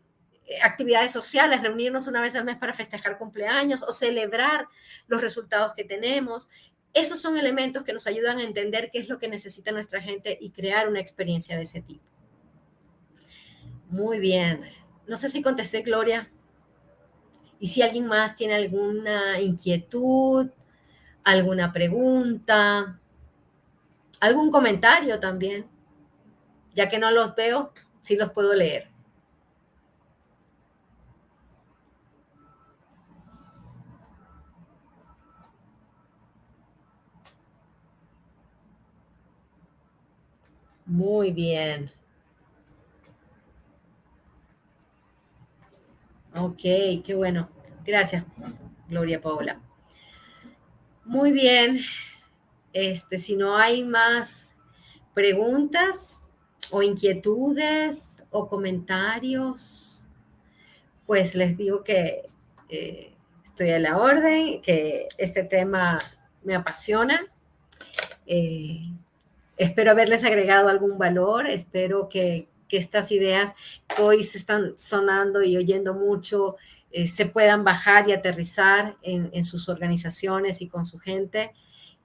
actividades sociales, reunirnos una vez al mes para festejar cumpleaños o celebrar los resultados que tenemos? Esos son elementos que nos ayudan a entender qué es lo que necesita nuestra gente y crear una experiencia de ese tipo. Muy bien. No sé si contesté, Gloria. Y si alguien más tiene alguna inquietud, alguna pregunta, algún comentario también, ya que no los veo, sí los puedo leer. Muy bien. Ok, qué bueno. Gracias, Gloria Paola. Muy bien. Si no hay más preguntas o inquietudes o comentarios, pues les digo que estoy a la orden, que este tema me apasiona. Eh, Espero haberles agregado algún valor, espero que estas ideas que hoy se están sonando y oyendo mucho se puedan bajar y aterrizar en sus organizaciones y con su gente.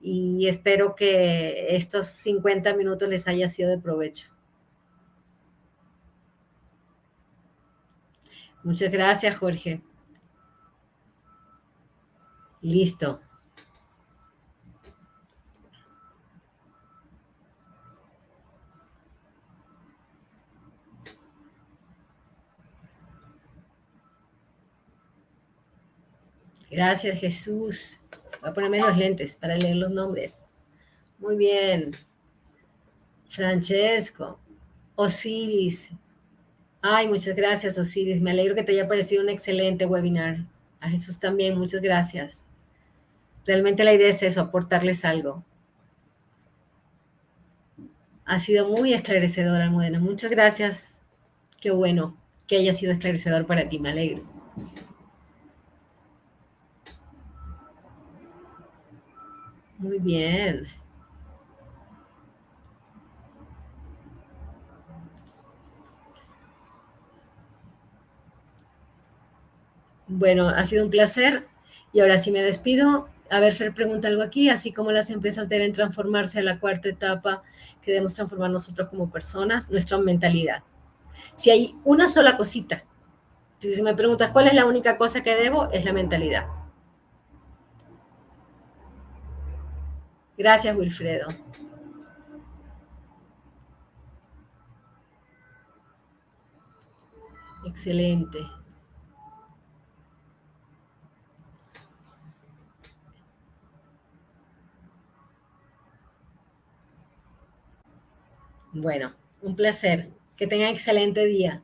Y espero que estos 50 minutos les haya sido de provecho. Muchas gracias, Jorge. Listo. Gracias, Jesús. Voy a ponerme los lentes para leer los nombres. Muy bien. Francesco. Osiris. Ay, muchas gracias, Osiris. Me alegro que te haya parecido un excelente webinar. A Jesús también, muchas gracias. Realmente la idea es eso, aportarles algo. Ha sido muy esclarecedor, Almudena. Muchas gracias. Qué bueno que haya sido esclarecedor para ti, me alegro. Muy bien. Bueno, ha sido un placer y ahora sí me despido. A ver, Fer pregunta algo aquí, así como las empresas deben transformarse a la cuarta etapa, que debemos transformar nosotros como personas, nuestra mentalidad. Si hay una sola cosita, si me preguntas cuál es la única cosa que debo, es la mentalidad. Gracias, Wilfredo. Excelente. Bueno, un placer. Que tengan excelente día.